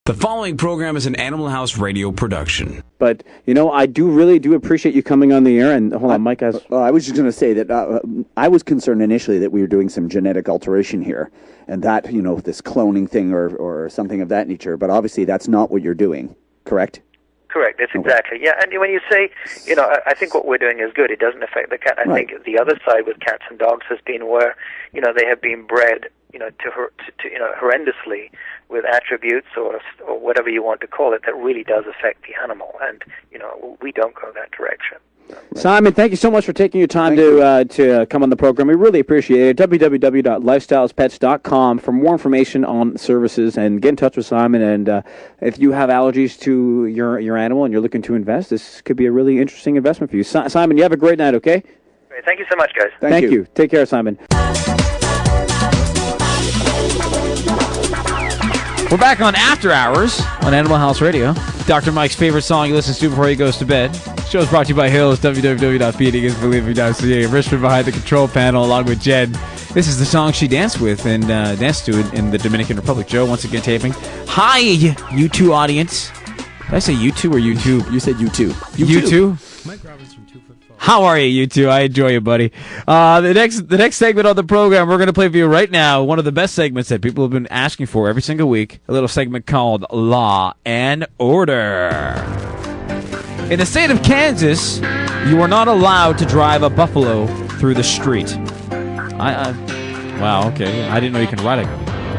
The following program is an Animal House radio production. But, I really do appreciate you coming on the air. And hold on, Mike has... I was just going to say that I was concerned initially that we were doing some genetic alteration here. And that, this cloning thing or something of that nature. But obviously that's not what you're doing, correct? Correct, that's exactly. Yeah, and when you say, I think what we're doing is good. It doesn't affect the cat. I think the other side with cats and dogs has been where, they have been bred, horrendously with attributes or whatever you want to call it that really does affect the animal, and we don't go that direction. Simon, thank you so much for taking your time to come on the program. We really appreciate it. www.lifestylespets.com for more information on services, and get in touch with Simon. And if you have allergies to your animal and you're looking to invest, this could be a really interesting investment for you. Simon, you have a great night, okay? Great. Thank you so much, guys. Thank you. Take care, Simon. We're back on After Hours on Animal House Radio. Dr. Mike's favorite song he listens to before he goes to bed. The show is brought to you by Hills, www.feedingisbelieving.ca. Richard behind the control panel along with Jen. This is the song she danced with and danced to in the Dominican Republic. Joe, once again taping. Hi, U2 audience. Did I say U2 or YouTube? You said U2. U2? Mike Roberts from 2 Foot 4. How are you, U2? I enjoy you, buddy. The next segment of the program, we're going to play for you right now. One of the best segments that people have been asking for every single week. A little segment called Law and Order. In the state of Kansas, you are not allowed to drive a buffalo through the street. Wow, okay. I didn't know you can ride a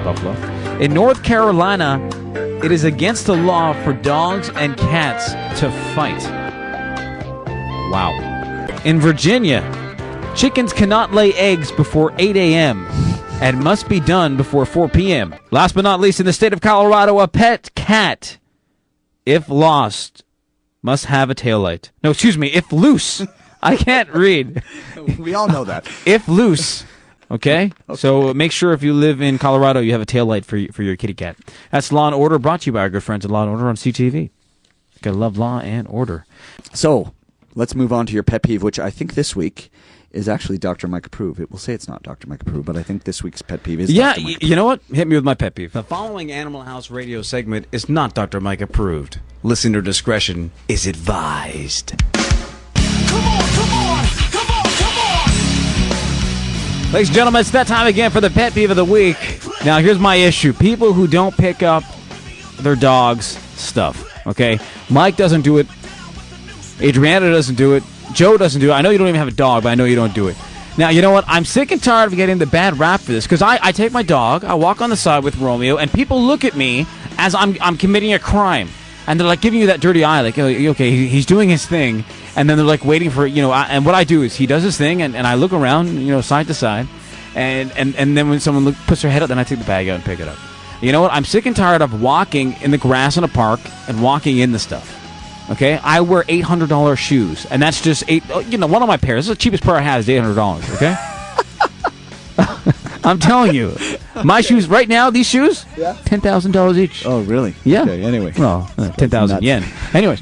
buffalo. In North Carolina, it is against the law for dogs and cats to fight. Wow. In Virginia, chickens cannot lay eggs before 8 a.m. and must be done before 4 p.m. Last but not least, in the state of Colorado, a pet cat, if lost, must have a taillight. No, excuse me, if loose. I can't read. We all know that. If loose. Okay? So make sure if you live in Colorado, you have a taillight for your kitty cat. That's Law & Order, brought to you by our good friends at Law & Order on CTV. Gotta love Law & Order. So, let's move on to your pet peeve, which I think this week is actually Dr. Mike approved. It will say it's not Dr. Mike approved, but I think this week's pet peeve is Dr. Mike approved. You know what? Hit me with my pet peeve. The following Animal House radio segment is not Dr. Mike approved. Listener discretion is advised. Come on! Ladies and gentlemen, it's that time again for the pet peeve of the week. Now, here's my issue. People who don't pick up their dog's stuff, okay? Mike doesn't do it. Adriana doesn't do it. Joe doesn't do it. I know you don't even have a dog, but I know you don't do it. Now, you know what? I'm sick and tired of getting the bad rap for this, because I take my dog, I walk on the side with Romeo, and people look at me as I'm committing a crime. And they're like giving you that dirty eye, like, oh, okay, he's doing his thing. And then they're like waiting for, and what I do is he does his thing, and I look around, side to side. And then when someone puts their head up, then I take the bag out and pick it up. You know what? I'm sick and tired of walking in the grass in a park and walking in the stuff. Okay? I wear $800 shoes, and that's just one of my pairs. This is the cheapest pair I have is $800, okay? I'm telling you. My shoes, right now, these shoes, $10,000 each. Oh, really? Yeah. Okay, anyway. Well, 10,000 yen. Anyways,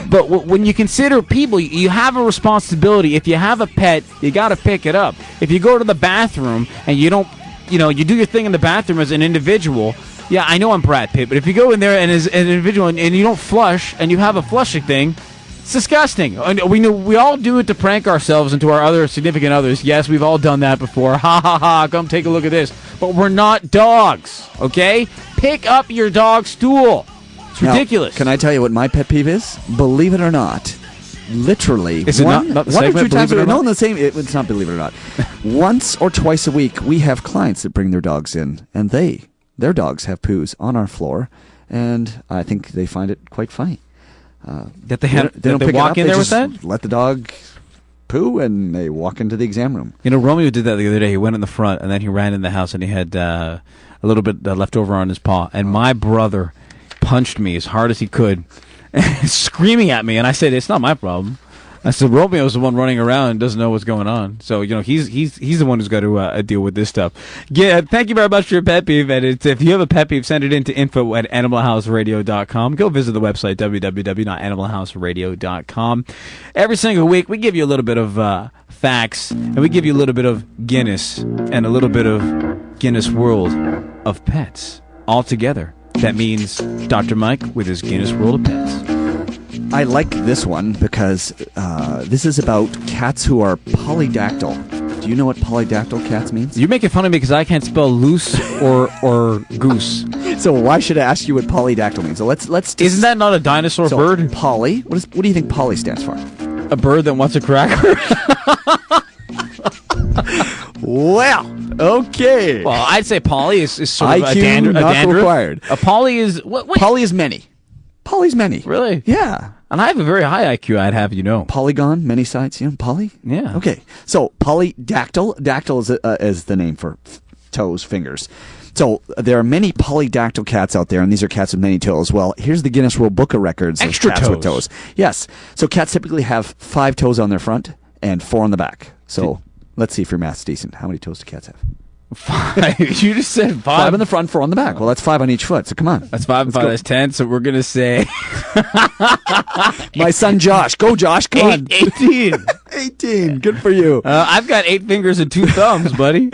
but when you consider people, you have a responsibility. If you have a pet, you got to pick it up. If you go to the bathroom and you don't, you do your thing in the bathroom as an individual, yeah, I know I'm Brad Pitt, but if you go in there and as an individual and you don't flush and you have a flushing thing, it's disgusting. We all do it to prank ourselves and to our other significant others. Yes, we've all done that before. Ha, ha, ha, come take a look at this. But we're not dogs, okay? Pick up your dog's stool. It's ridiculous. Now, can I tell you what my pet peeve is? Believe it or not, literally. Is it not the one or two times? No, the same. It's not believe it or not. Once or twice a week, we have clients that bring their dogs in, and their dogs have poos on our floor, and I think they find it quite funny. That they walk in there with that? Let the dog poo, and they walk into the exam room. Romeo did that the other day. He went in the front, and then he ran in the house, and he had a little bit left over on his paw. And my brother punched me as hard as he could, screaming at me. And I said, "It's not my problem." I said, "Romeo's the one running around and doesn't know what's going on. So he's the one who's got to deal with this stuff." Yeah, thank you very much for your pet peeve. And if you have a pet peeve, send it in to info@animalhouseradio.com. Go visit the website www.animalhouseradio.com. Every single week, we give you a little bit of facts, and we give you a little bit of Guinness and a little bit of Guinness World of Pets all together That means Dr. Mike with his Guinness World of Pets. I like this one because this is about cats who are polydactyl. Do you know what polydactyl cats means? You're making fun of me because I can't spell loose or goose. So why should I ask you what polydactyl means? So let's just, Isn't that not a dinosaur bird? Poly. What do you think poly stands for? A bird that wants a cracker? Well, okay. Well, I'd say poly is sort of IQ a not dandruff. required. A poly is what? Poly is many. Poly's many. Really? Yeah. And I have a very high IQ, I'd have you know. Polygon, many sides. You know, poly. Yeah. Okay. So polydactyl. Dactyl is the name for toes, fingers. So there are many polydactyl cats out there, and these are cats with many toes. Well, here's the Guinness World Book of Records of Extra cats with toes. toes. Yes. So cats typically have 5 toes on their front and 4 on the back. So let's see if your math's decent. How many toes do cats have? 5. You just said 5. 5 on the front, 4 on the back. Well, that's 5 on each foot. So come on. That's 5 and 5. go. That's 10. So we're gonna say My son Josh. Go, Josh. Come on. 18. 18. Good for you. I've got 8 fingers and 2 thumbs, buddy.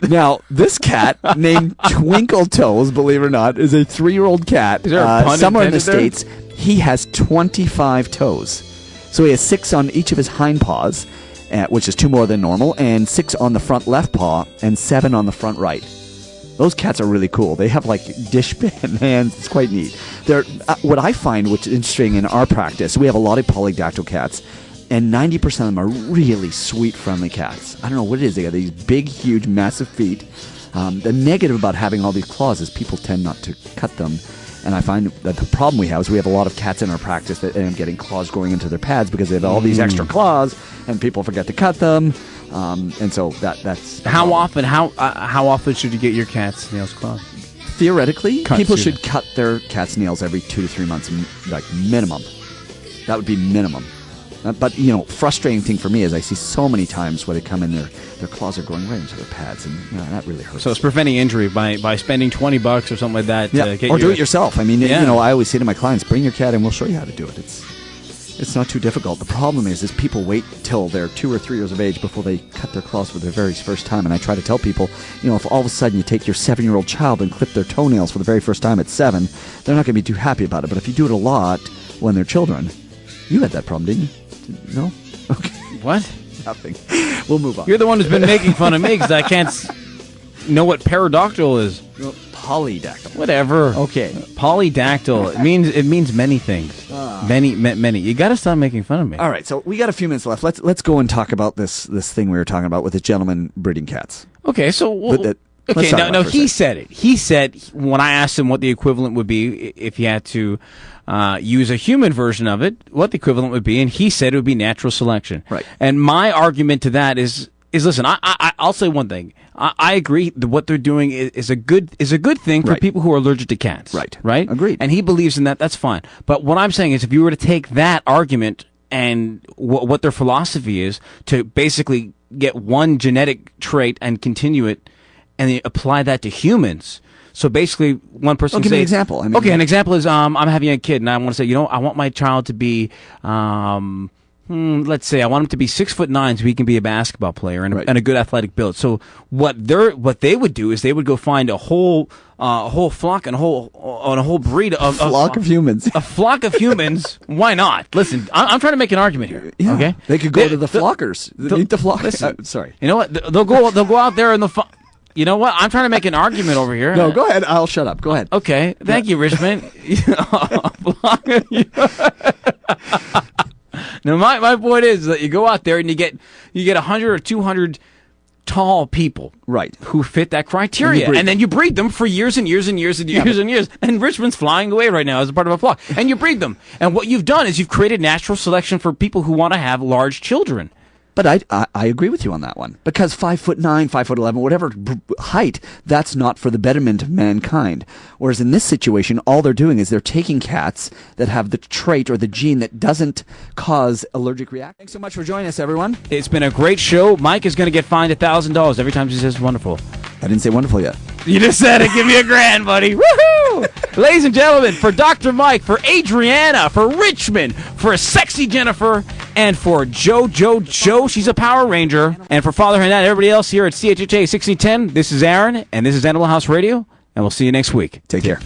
Now, this cat named Twinkle Toes, believe it or not, is a 3-year-old cat. Is there a pun somewhere in the intended there? States. He has 25 toes. So he has 6 on each of his hind paws, which is 2 more than normal, and 6 on the front left paw, and 7 on the front right. Those cats are really cool. They have like dishpan hands. It's quite neat. They're what I find, which is interesting in our practice, we have a lot of polydactyl cats, and 90% of them are really sweet, friendly cats. I don't know what it is. They got these big, huge, massive feet. The negative about having all these claws is people tend not to cut them. And I find that the problem we have is we have a lot of cats in our practice that end up getting claws growing into their pads because they have all these extra claws, and people forget to cut them. And so that's the How problem. how often should you get your cat's nails clawed? Theoretically, Cut, people excuse should cut their cat's nails every 2 to 3 months, like minimum. That would be minimum. But, you know, frustrating thing for me is I see so many times where they come in, their claws are going right into their pads, and you know, that really hurts. So it's preventing injury by spending $20 or something like that. yeah, To get or do your- it yourself. I mean, Yeah. you know, I always say to my clients, bring your cat and we'll show you how to do it. It's not too difficult. The problem is people wait till they're 2 or 3 years of age before they cut their claws for their very first time. And I try to tell people, you know, if all of a sudden you take your 7-year-old child and clip their toenails for the very first time at 7, they're not going to be too happy about it. But if you do it a lot when they're children, you had that problem, didn't you? No? Okay. What? Nothing. We'll move on. You're the one who's been making fun of me because I can't know what pterodactyl is. Polydactyl. Whatever. Okay. Polydactyl. It means many things. Many. You got to stop making fun of me. All right, so we got a few minutes left. Let's go and talk about this thing we were talking about with this gentleman breeding cats. Okay, so let's okay. talk No, about no. it for a He second. said it. He said when I asked him what the equivalent would be if he had to use a human version of it, what the equivalent would be, and he said it would be natural selection. Right. And my argument to that is listen. I'll say one thing. I agree that what they're doing is a good thing for Right. people who are allergic to cats. Right. Right. Agreed. And he believes in that. That's fine. But what I'm saying is, if you were to take that argument and what their philosophy is to basically get one genetic trait and continue it, and then apply that to humans. So basically, one person Well, can give me say, an example. I mean, okay, an example is I'm having a kid, and I want to say, I want my child to be, let's say, I want him to be 6'9", so he can be a basketball player and, Right. and a good athletic build. So what they would do is they would go find a whole flock and a whole breed of Flock of humans. a flock of humans. Why not? Listen, I'm trying to make an argument here. Yeah. Okay, They could go to the flockers. Meet the flock. listen. Sorry. You know what? They'll go out there in the. You know what? I'm trying to make an argument over here. No, go ahead. I'll shut up. Go ahead. Okay, thank you, Richmond. Now, my point is that you go out there and you get 100 or 200 tall people, Right. who fit that criteria, breed and then you breed them for years and years and years and years and years. And Richmond's flying away right now as a part of a flock, and you breed them. And what you've done is you've created natural selection for people who want to have large children. But I agree with you on that one, because 5'9", 5'11", whatever height, that's not for the betterment of mankind. Whereas in this situation, all they're doing is they're taking cats that have the trait or the gene that doesn't cause allergic reaction. Thanks so much for joining us, everyone. It's been a great show. Mike is going to get fined $1,000 every time he says wonderful. I didn't say wonderful yet. You just said it. Give me $1,000, buddy. Woohoo! Ladies and gentlemen, for Dr. Mike, for Adriana, for Richmond, for Sexy Jennifer, and for Joe, she's a Power Ranger, and for Father Hernandez and everybody else here at CHHA 1610, this is Aaron, and this is Animal House Radio, and we'll see you next week. Take care.